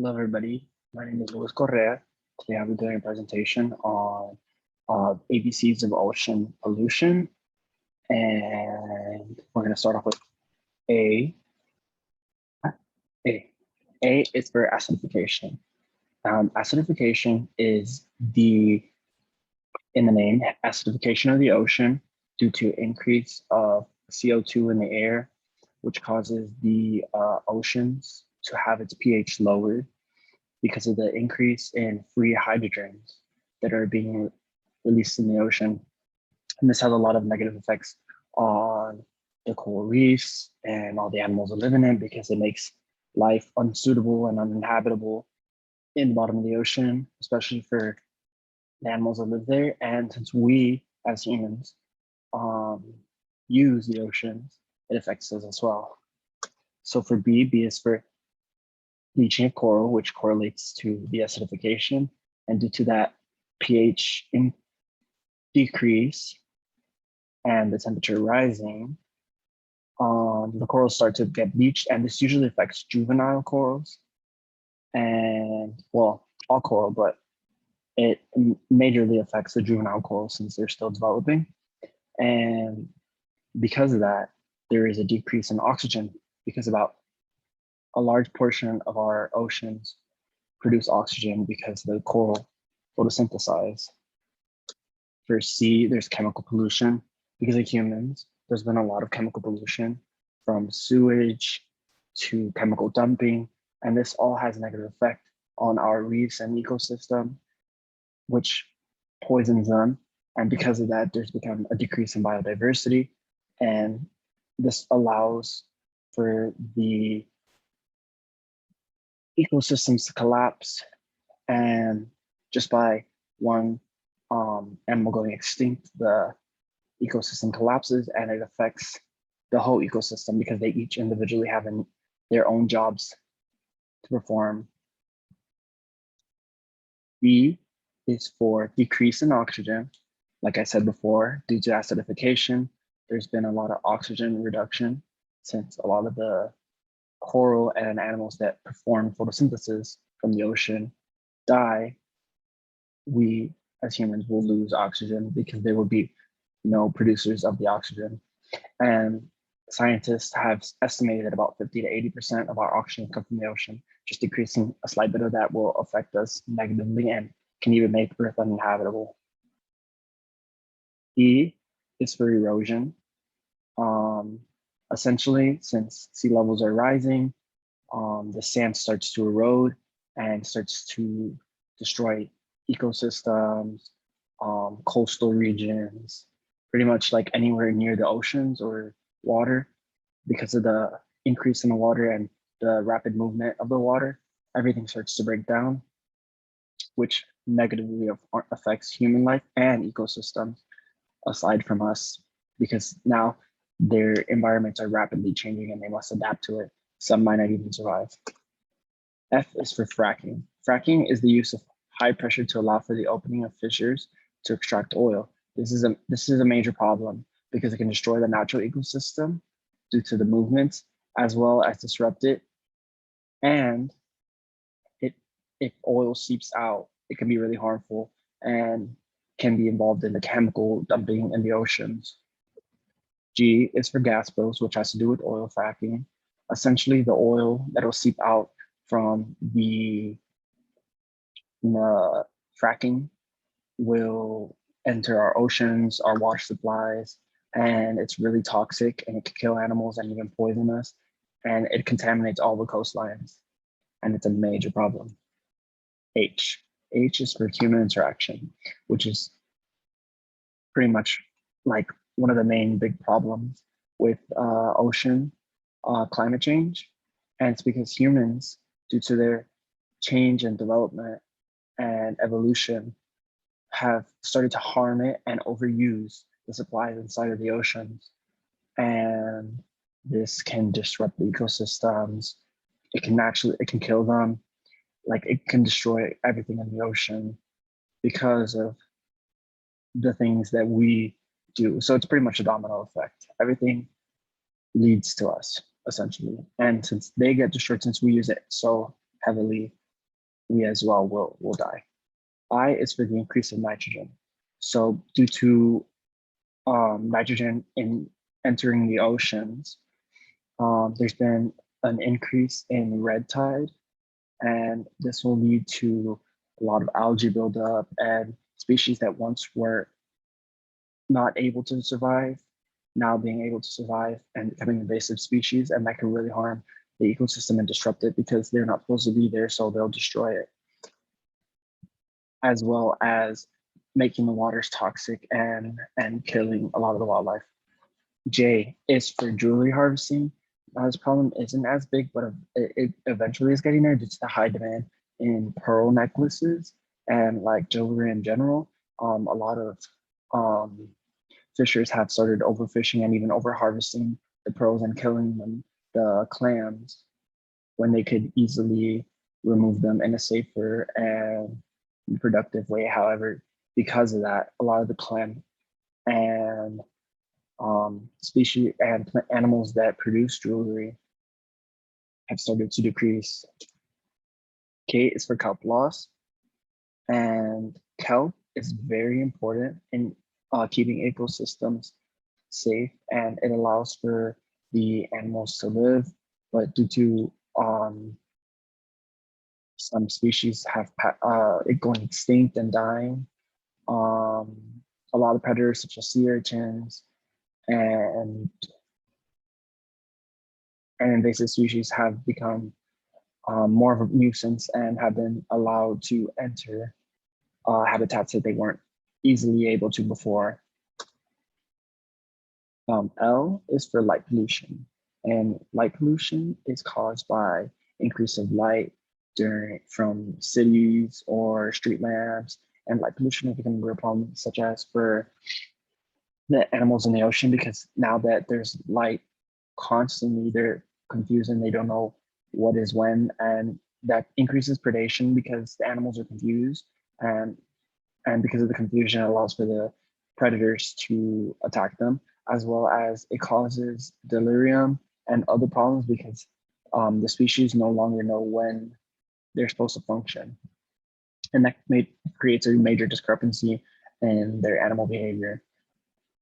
Hello, everybody. My name is Luis Correa. Today I'll be doing a presentation on ABCs of ocean pollution. And we're going to start off with A. A. A is for acidification. Acidification is in the name, acidification of the ocean due to increase of CO2 in the air, which causes the oceans to have its pH lowered because of the increase in free hydrogens that are being released in the ocean. And this has a lot of negative effects on the coral reefs and all the animals that live in it because it makes life unsuitable and uninhabitable in the bottom of the ocean, especially for the animals that live there. And since we as humans use the oceans, it affects us as well. So for B, B is for bleaching of coral, which correlates to the acidification. And due to that pH decrease and the temperature rising, the corals start to get bleached, and this usually affects juvenile corals and, well, all coral, but it majorly affects the juvenile corals since they're still developing. And because of that, there is a decrease in oxygen because about a large portion of our oceans produce oxygen because the coral photosynthesize. For C, there's chemical pollution. Because of humans, there's been a lot of chemical pollution from sewage to chemical dumping, and this all has a negative effect on our reefs and ecosystem, which poisons them. And because of that, there's become a decrease in biodiversity, and this allows for the ecosystems to collapse, and just by one animal going extinct, the ecosystem collapses and it affects the whole ecosystem because they each individually have their own jobs to perform. B is for decrease in oxygen. Like I said before, due to acidification, there's been a lot of oxygen reduction since a lot of the coral and animals that perform photosynthesis from the ocean die. We as humans will lose oxygen because there will be no producers of the oxygen. And scientists have estimated that about 50 to 80% of our oxygen come from the ocean. Just decreasing a slight bit of that will affect us negatively and can even make Earth uninhabitable. E is for erosion. Essentially, since sea levels are rising, the sand starts to erode and starts to destroy ecosystems, coastal regions, pretty much like anywhere near the oceans or water. Because of the increase in the water and the rapid movement of the water, everything starts to break down, which negatively affects human life and ecosystems aside from us, because now their environments are rapidly changing and they must adapt to it. Some might not even survive. F is for fracking. Fracking is the use of high pressure to allow for the opening of fissures to extract oil. This is a major problem because it can destroy the natural ecosystem due to the movements, as well as disrupt it. And if oil seeps out, it can be really harmful and can be involved in the chemical dumping in the oceans. G is for gas spills, which has to do with oil fracking. Essentially, the oil that will seep out from the fracking will enter our oceans, our water supplies, and it's really toxic and it can kill animals and even poison us. And it contaminates all the coastlines, and it's a major problem. H. H is for human interaction, which is pretty much like one of the main big problems with ocean climate change. And it's because humans, due to their change and development and evolution, have started to harm it and overuse the supplies inside of the oceans. And this can disrupt the ecosystems. It can kill them. Like it can destroy everything in the ocean because of the things that we do. So it's pretty much a domino effect. Everything leads to us essentially. And since they get destroyed, since we use it so heavily, we as well will die. I is for the increase of nitrogen. So due to nitrogen in entering the oceans, there's been an increase in red tide, and this will lead to a lot of algae buildup and species that once were not able to survive, now being able to survive and becoming invasive species, and that can really harm the ecosystem and disrupt it because they're not supposed to be there, so they'll destroy it, as well as making the waters toxic and killing a lot of the wildlife. J is for jewelry harvesting. This problem isn't as big, but it eventually is getting there due to the high demand in pearl necklaces and like jewelry in general. A lot of fishers have started overfishing and even over harvesting the pearls and killing them, the clams, when they could easily remove them in a safer and productive way. However, because of that, a lot of the clam and species and animals that produce jewelry have started to decrease. K is for kelp loss, and kelp is very important in keeping ecosystems safe, and it allows for the animals to live. But due to some species have it going extinct and dying, a lot of predators such as sea urchins and invasive species have become more of a nuisance and have been allowed to enter habitats that they weren't easily able to before. L is for light pollution, and light pollution is caused by increase of light from cities or street lamps, and light pollution has become a real problem, such as for the animals in the ocean, because now that there's light constantly, they're confused and they don't know what is when, and that increases predation because the animals are confused, and because of the confusion, it allows for the predators to attack them, as well as it causes delirium and other problems because the species no longer know when they're supposed to function, and that creates a major discrepancy in their animal behavior,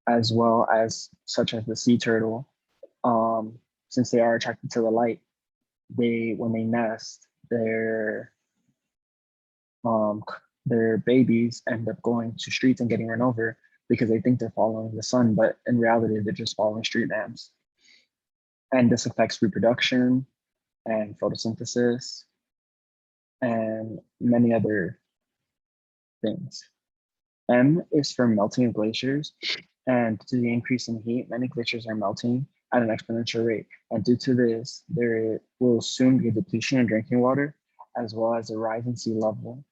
as well as such as the sea turtle. Since they are attracted to the light, when they nest, their babies end up going to streets and getting run over because they think they're following the sun, but in reality, they're just following street lamps. And this affects reproduction and photosynthesis and many other things. M is for melting of glaciers. And due to the increase in heat, many glaciers are melting at an exponential rate. And due to this, there will soon be a depletion in drinking water, as well as a rise in sea level.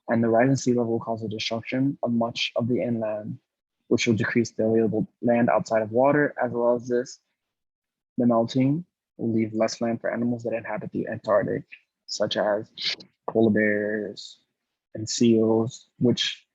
And the rise in sea level will cause a destruction of much of the inland, which will decrease the available land outside of water, as well as this. The melting will leave less land for animals that inhabit the Antarctic, such as polar bears and seals, which